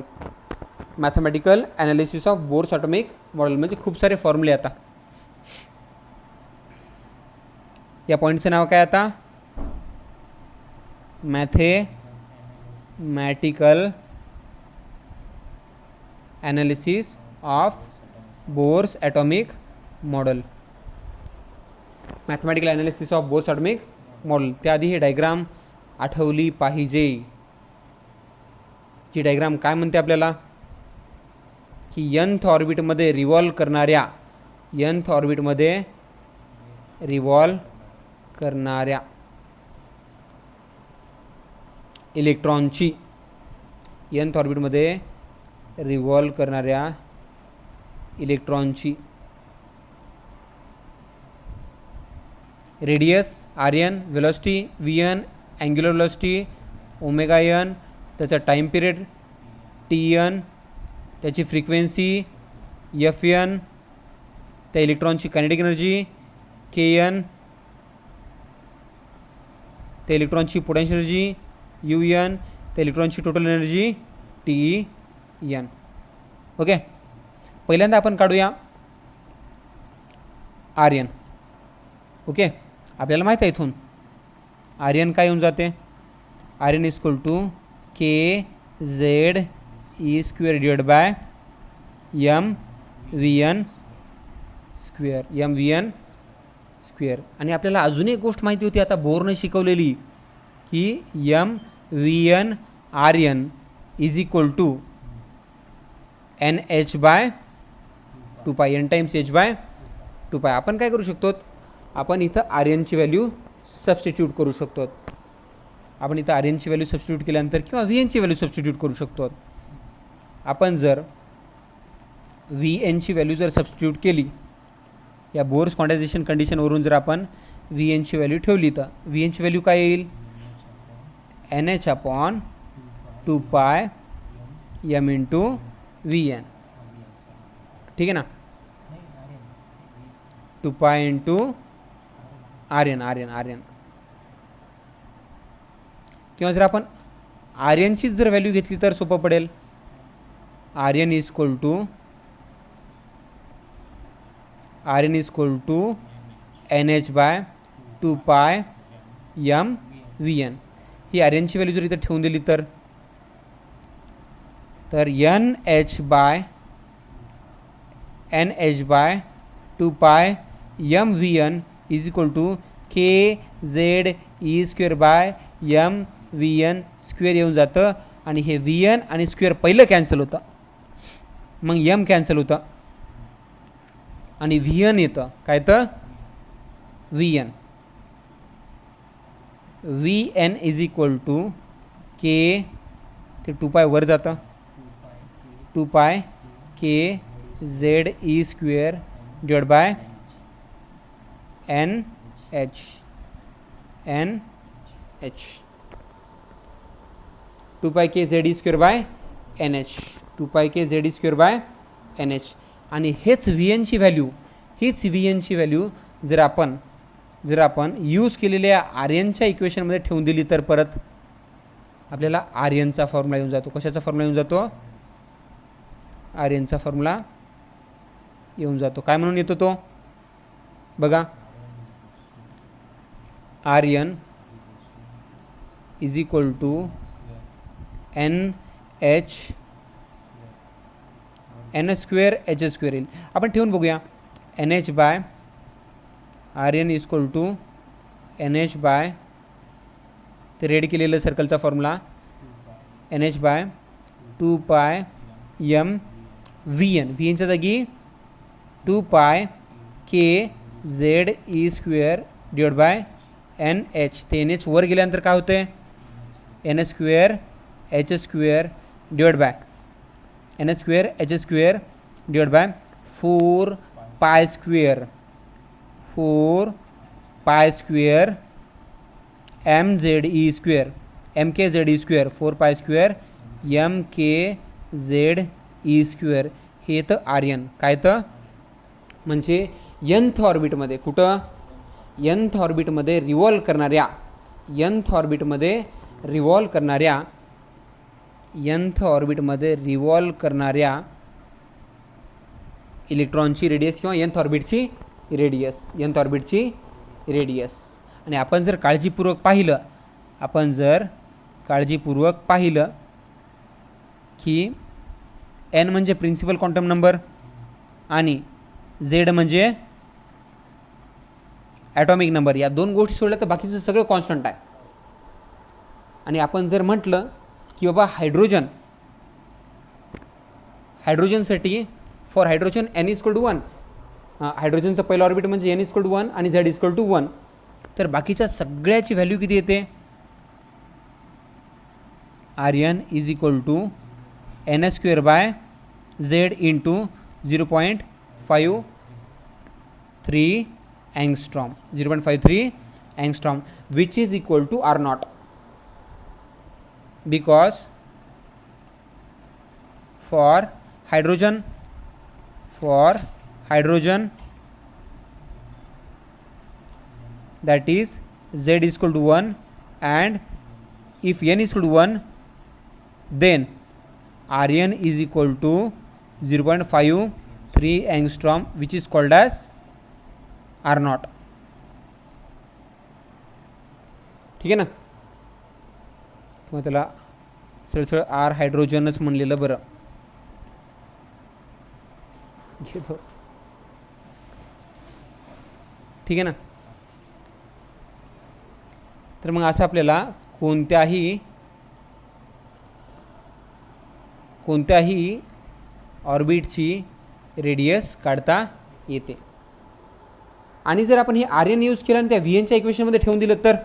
Mathematical analysis of Bohr's atomic model म्हणजे खूप सारे फॉर्म्युले. आता या पॉईंटचं नाव काय? आता mathematical analysis of Bohr's atomic model. Mathematical analysis of Bohr's atomic model. त्याआधी ही डायग्राम आठवली पाहिजे. जी डायग्राम काय म्हणते आपल्याला की nth ऑर्बिटमध्ये रिव्हॉल्व करणाऱ्या इलेक्ट्रॉनची nth ऑर्बिटमध्ये रिव्हॉल्व करणाऱ्या इलेक्ट्रॉनची radius rn, velocity vn, angular velocity omega n, त्याचा टाईम पिरियड tn, त्याची फ्रिक्वेन्सी fn, त्या इलेक्ट्रॉनची कायनेटिक एनर्जी kn, त्या इलेक्ट्रॉनची पोटेन्शियल एनर्जी un, त्या इलेक्ट्रॉनची टोटल एनर्जी Tn. ओके, पहिल्यांदा आपण काढूया Rn. ओके, आपल्याला माहीत आहे इथून Rn काय येऊन जाते? Rn is equal to KZE square divide by MVN square. आणि आपल्याला अजून एक गोष्ट माहिती होती आता बोरने शिकवलेली की MVN Rn is equal to NH by 2π, N times H by 2π. आपण काय करू शकतो? आपण इथं Rnची व्हॅल्यू सबस्टिट्यूट करू शकतो. आपण इथं Rnची व्हॅल्यू सबस्टिट्यूट केल्यानंतर किंवा Vnची व्हॅल्यू सबस्टिट्यूट करू शकतो. आपण जर Vnची व्हॅल्यू जर सबस्टिट्यूट केली या बोर्स क्वांटायझेशन कंडिशनवरून जर आपण Vnची व्हॅल्यू ठेवली तर Vnची व्हॅल्यू काय येईल? NH upon 2π M into Vn. ठीक आहे ना? 2π इंटू Rn. किंवा जर आपण आर्यनचीच जर व्हॅल्यू घेतली तर सोपं पडेल. R n is equal to NH by 2 pi M VN. ही आर्यनची व्हॅल्यू जर इथं ठेवून दिली तर NH by 2 pi M VN is equal to KZE square by M VN square येऊन जातं. आणि हे VN आणि स्क्वेअर पहिलं कॅन्सल होतं, मग M कॅन्सल होतं आणि VN येतं. काय तर VN is equal to K, ते 2 पाय वर जातं, 2 pi KZE square divide by NH 2 pi KZE square bye NH 2 pi KZE square bye NH. आणि हीच VNची व्हॅल्यू जर आपण यूज केलेल्या आर्यनच्या इक्वेशनमध्ये ठेवून दिली तर परत आपल्याला आर्यनचा फॉर्म्युला येऊन जातो. कशाचा फॉर्म्युला येऊन जातो? आर्यनचा फॉर्म्युला येऊन जातो. काय म्हणून येतो तो बघा. R n is equal to NH N square H square येईल. आपण ठेवून बघूया. NH by r n is equal to NH by, ते रेड केलेलं सर्कलचा formula, NH by 2 pi M VNच्या जागी 2 pi KZE square divide by NH. ते NH वर गेल्यानंतर काय होते? N square H square divide bye N square H square divide bye 4 pi square MZE square MKZE square 4 pi square MKZE square. हे येतं आर्यन. काय तर म्हणजे nth ऑर्बिटमध्ये, कुठं nth ऑर्बिटमध्ये रिव्हॉल्व करणाऱ्या इलेक्ट्रॉनची रेडियस किंवा nth ऑर्बिटची रेडियस. आणि आपण जर काळजीपूर्वक पाहिलं की n म्हणजे प्रिन्सिपल क्वांटम नंबर आणि Z म्हणजे ॲटॉमिक नंबर, या दोन गोष्टी सोडल्या तर बाकीचं सगळं कॉन्स्टंट आहे. आणि आपण जर म्हटलं की बाबा हायड्रोजनसाठी for hydrogen N is equal to 1, हायड्रोजनचं पहिलं ऑर्बिट म्हणजे N इज इक्वल टू 1 आणि Z इज इक्वल टू 1, तर बाकीच्या सगळ्याची व्हॅल्यू किती येते? R n is equal to N square by Z into 0.53 angstrom which is equal to R0, because for hydrogen that is Z is equal to 1, and if N is equal to 1 then Rn is equal to 0.53 angstrom which is called as R0. ठीक आहे ना. किंवा त्याला सरळ R हायड्रोजनच म्हणलेलं बरं. घेतो. ठीक आहे ना. तर मग असं आपल्याला कोणत्याही ऑर्बिटची रेडियस काढता येते. आणि जर आपण हे आर्यन यूज केलं आणि त्या VNच्या इक्वेशनमध्ये ठेवून दिलं तर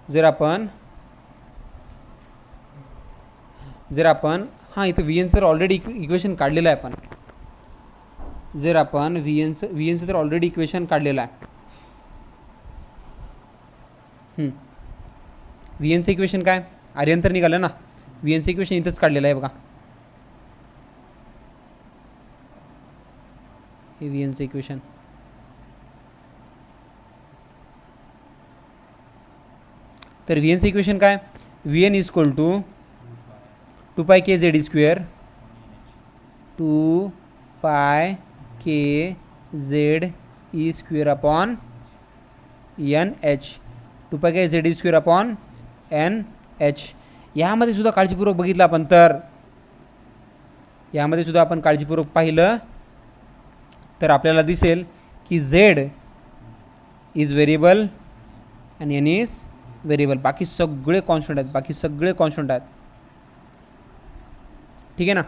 जर आपण हां इथं VNचं तर ऑलरेडी इक्वेशन काढलेलं आहे. आपण जर आपण VNचं तर ऑलरेडी इक्वेशन काढलेलं आहे. VNचं इक्वेशन काय? आर्यन तर निघालं ना. VNचं इक्वेशन इथंच काढलेलं आहे बघा. हे VNचं इक्वेशन तर व्ही एनचं इक्वेशन काय, v n is equal to 2 pi k z e square 2 pi k z e square upon n h 2 pi k z e square upon n h. यामध्ये सुद्धा काळजीपूर्वक बघितलं आपण तर यामध्ये सुद्धा आपण काळजीपूर्वक पाहिलं तर आपल्याला दिसेल की झेड इज व्हेरिएबल आणि एन इज व्हेरिएबल. बाकी सगळे कॉन्स्टंट आहेत, बाकी सगळे कॉन्स्टंट आहेत. ठीक आहे ना.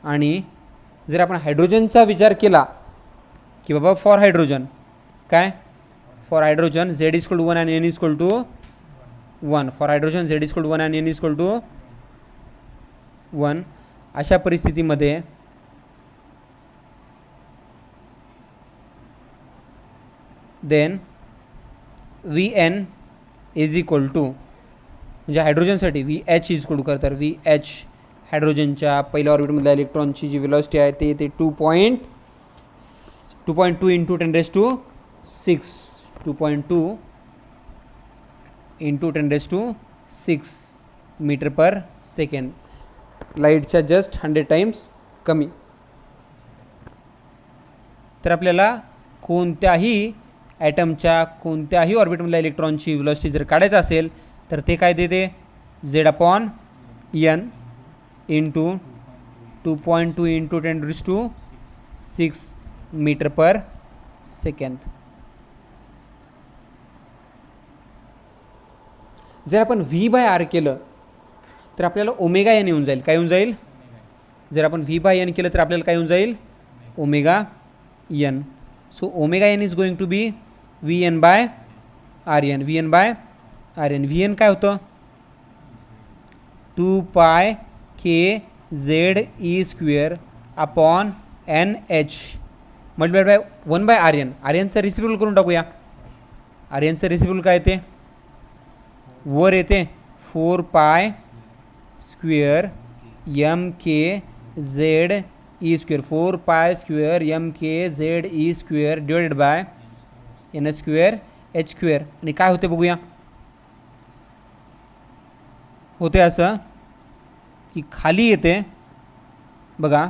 आणि जर आपण हायड्रोजनचा विचार केला की बाबा फॉर हायड्रोजन काय, for hydrogen z is equal to 1 आणि n is equal to 1. For hydrogen z is equal to 1 आणि एन इज इक्वल टू 1. अशा परिस्थितीमध्ये then v n is equal to म्हणजे हायड्रोजनसाठी v h is equal to कर तर V H हायड्रोजनच्या पहिल्या ऑर्बिटमधल्या इलेक्ट्रॉनची जी व्हेलॉसिटी आहे ते 2.2 into 10⁶ 2.2 into 10⁶ metre per second. लाईटच्या जस्ट 100 टाइम्स कमी. तर आपल्याला कोणत्याही ॲटमच्या कोणत्याही ऑर्बिटमधल्या इलेक्ट्रॉनची व्हेलॉसिटी जर काढायचं असेल तर ते काय देते, z upon n into 2.2 into 10⁶ metre per second. जर आपण व्ही बाय आर केलं तर आपल्याला ओमेगा एन येऊन जाईल. काय येऊन जाईल, जर आपण व्ही बाय एन केलं तर आपल्याला काय येऊन जाईल, omega n. So omega n is going to be v n by r n. V n by r n. V n काय होतं, 2 pi k z e square upon n h multiplied by 1 by r n. R एनचं reciprocal करून टाकूया. R एनचं reciprocal काय येते, वर येते 4 pi square m k z e square. 4 pi square m k z e square divided by n square h square. आणि काय होते बघूया, होते असं की खाली येते बघा,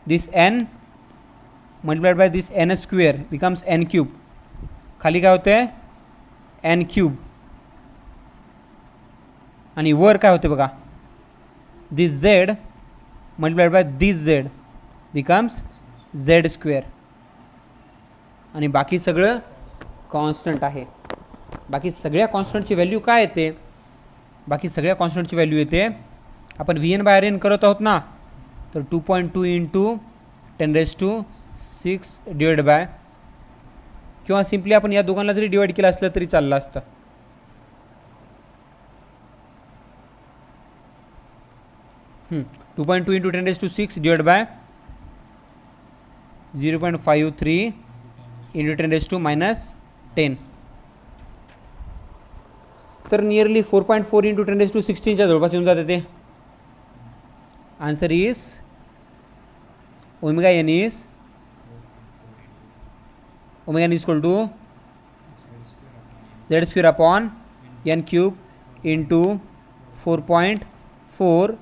this n multiplied by this n square becomes n cube. खाली काय होते, एन क्यूब. आणि वर काय होते बघा, this z multiplied by this z becomes z square. आणि बाकी सगळं कॉन्स्टंट आहे. बाकी सगळ्या कॉन्स्टंटची व्हॅल्यू काय येते, बाकी सगळ्या कॉन्स्टंटची व्हॅल्यू येते, आपण v n by r n करत आहोत ना, तर 2.2 इंटू 10⁶ डिवाइड बाय, किंवा सिम्पली आपण या दोघांना जरी डिवाइड केलं असलं तरी चाललं असतं. 2.2 इंटू 10⁶ डिवाइड बाय 0.53 इंटू 10⁻10. तर नियरली 4.4 इंटू 10⁻16च्या जवळपास येऊन जाते ते. Answer is omega n is equal to z square upon n cube into 4.4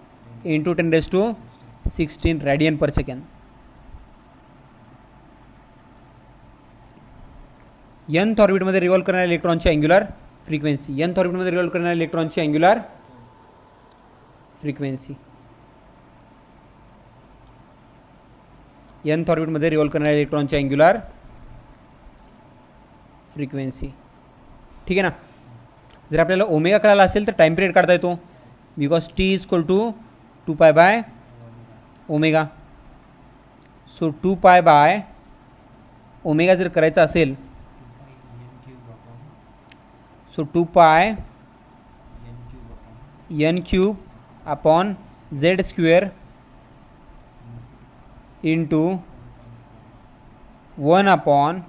into 10⁻16 radian per second. nth ऑर्बिटमध्ये रिव्हॉल्व करणाऱ्या इलेक्ट्रॉनची अँग्युलर फ्रिक्वेन्सी. nth ऑर्बिटमध्ये रिव्हॉल्व करणाऱ्या इलेक्ट्रॉनची अँग्युलर फ्रिक्वेन्सी. nth ऑर्बिटमध्ये रिव्हॉल्व करणाऱ्या इलेक्ट्रॉनची अँग्युलर फ्रिक्वेन्सी. ठीक आहे ना. जर आपल्याला ओमेगा कळाला असेल तर टाइम पिरियड काढता येतो, because t is equal to 2 pi by omega. So 2 pi by omega जर करायचं असेल, so 2 pi n cube upon z square into 1 upon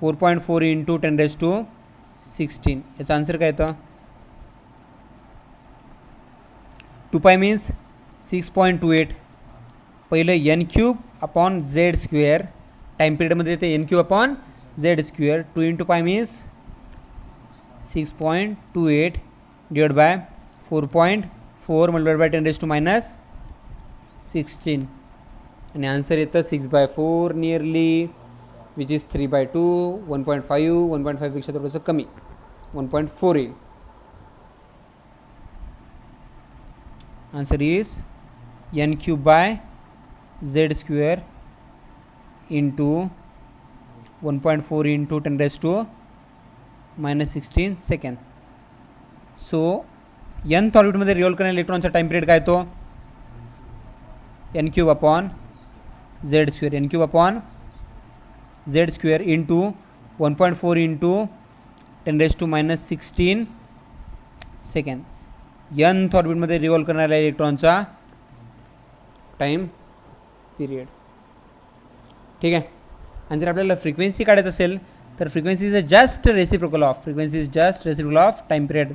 4.4 into 10⁻16. याचा आन्सर काय येतं, 2 पाय मीन्स 6.28. पहिलं n cube upon z square, time पिरियडमध्ये येते n cube upon z square, 2 into pi means 6.28 divide by 4.4 multiplied by 10⁻16 आणि आन्सर येतं 6/4 nearly, which is 3/2, 1.5, 1.5 पेक्षा थोडंसं कमी, 1.4 येईल. Answer is n cube by z square into 1.4 into 10⁻16 second. So nth ऑर्बिटमध्ये revolve करणाऱ्या इलेक्ट्रॉनचा टाईम पिरियड काय तो n cube upon z square, n cube upon z square into 1.4 into 10⁻16 second. nth ऑर्बिटमध्ये रिव्हॉल्व करणाऱ्या इलेक्ट्रॉनचा टाईम पिरियड. ठीक आहे. आणि जर आपल्याला फ्रिक्वेन्सी काढायचं असेल तर frequency is just reciprocal of time period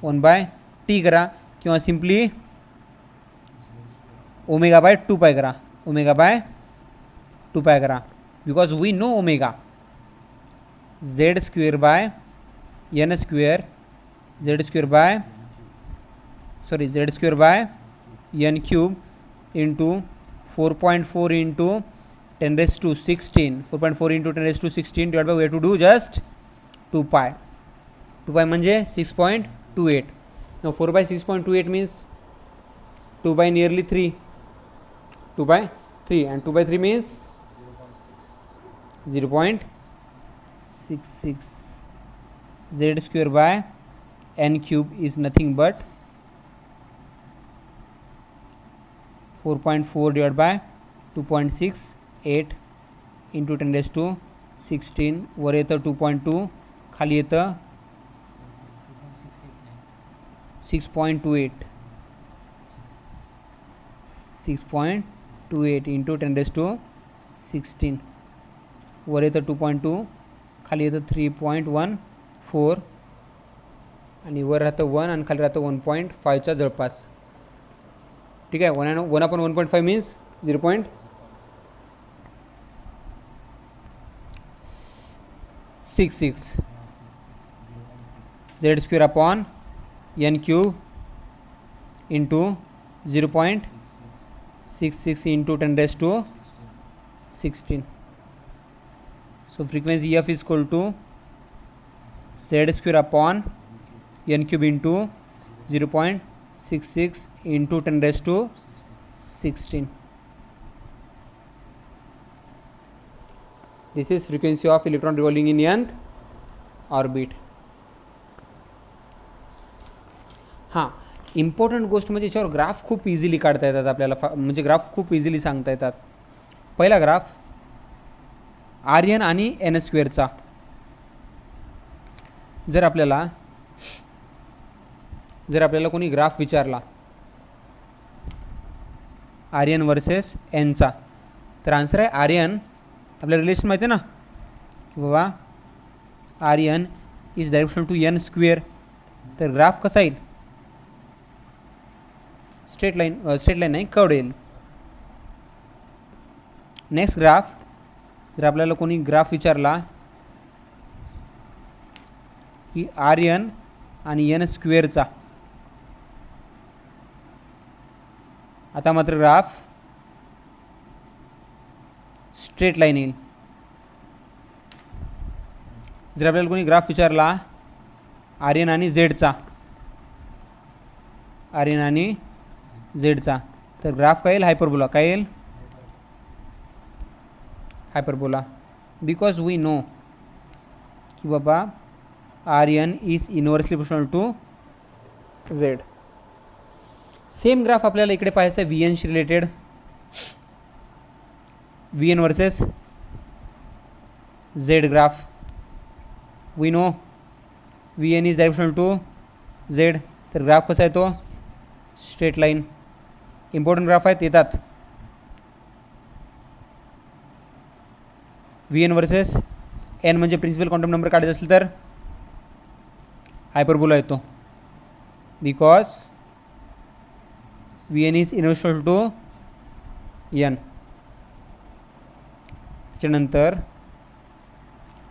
1/t करा किंवा सिम्पली ω/2π करा, ω/2π करा, because we know omega z square by n square, z square by n cube into 4.4 into 10⁻16, 4.4 into 10⁻16 divide by, we have to do just 2π म्हणजे 6.28. Now 4/6.28 means 2/3, 2/3 and 2/3 means 0.66. Z square by n cube is nothing but 4.4 divided by 2.68 into 10⁻16. वर येतं 2.2, खाली येतं 6.28 into 10⁻16. वर येतं 2.2, खाली येतं 3.14 आणि वर राहतं 1 आणि खाली राहतं 1.5च्या जवळपास. ठीक आहे. 1/1.5 means 0.66. Z square upon n cube into 0.66 into 10⁻16. So frequency F is equal to Z square upon n cube into 0.66 into 10⁻16. This is frequency of electron revolving in nth orbit. हां, इम्पॉर्टंट गोष्ट म्हणजे याच्यावर graph खूप easily काढता येतात आपल्याला, म्हणजे graph खूप इझिली सांगता येतात. पहिला ग्राफ आर्यन आणि एन स्क्वेअरचा. जर आपल्याला कोणी ग्राफ विचारला आर्यन वर्सेस एनचा, तर आन्सर आहे आर्यन. आपल्याला रिलेशन माहिती आहे ना की बाबा r n is directional to n square. तर ग्राफ कसा येईल? स्ट्रेट लाईन नाही, कर्व्ड येईल. नेक्स्ट ग्राफ, जर आपल्याला कोणी ग्राफ विचारला की आर्यन आणि एन स्क्वेअरचा, आता मात्र ग्राफ स्ट्रेट लाईन येईल. जर आपल्याला कोणी ग्राफ विचारला आर्यन आणि झेडचा, तर ग्राफ काय येईल? हायपरबोला. काय येईल? हायपरबोला. बिकॉज वी नो की बाबा r n is inversely proportional to z. Same graph आपल्याला इकडे पाहायचं आहे व्ही एनशी related. V n versus z graph. We know v n is directional to z. तर ग्राफ कसा आहे तो? Straight line. इम्पॉर्टंट ग्राफ आहेत, येतात. व्ही एन वर्सेस एन म्हणजे प्रिन्सिपल क्वांटम नंबर काढायचा असेल तर हायपरबोला येतो. Because v n is inversal to n. त्याच्यानंतर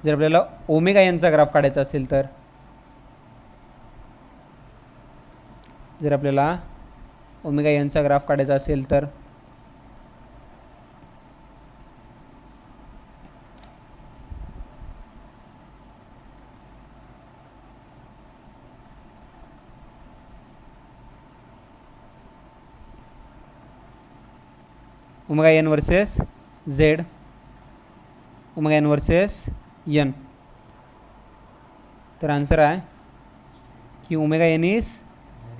जर आपल्याला ओमेगा एनचा ग्राफ काढायचा असेल तर जर आपल्याला ओमेगा एनचा ग्राफ काढायचा असेल तर omega n versus z, omega n versus n. तर आन्सर आहे की omega n is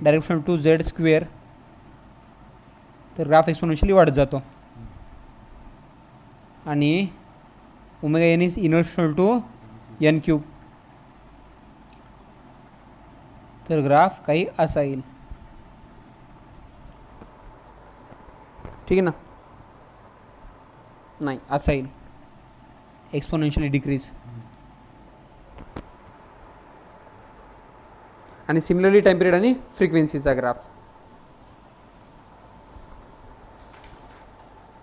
direction to z square. तर ग्राफ एक्सपोनेन्शियली वाढत जातो आणि omega n is inversional to n cube. तर ग्राफ काही असा येईल. ठीक आहे ना. नाही असा येईल एक्सपोनेन्शियली डिक्रीज. आणि सिमिलरली टाइम पिरियड आणि फ्रिक्वेन्सीचा ग्राफ.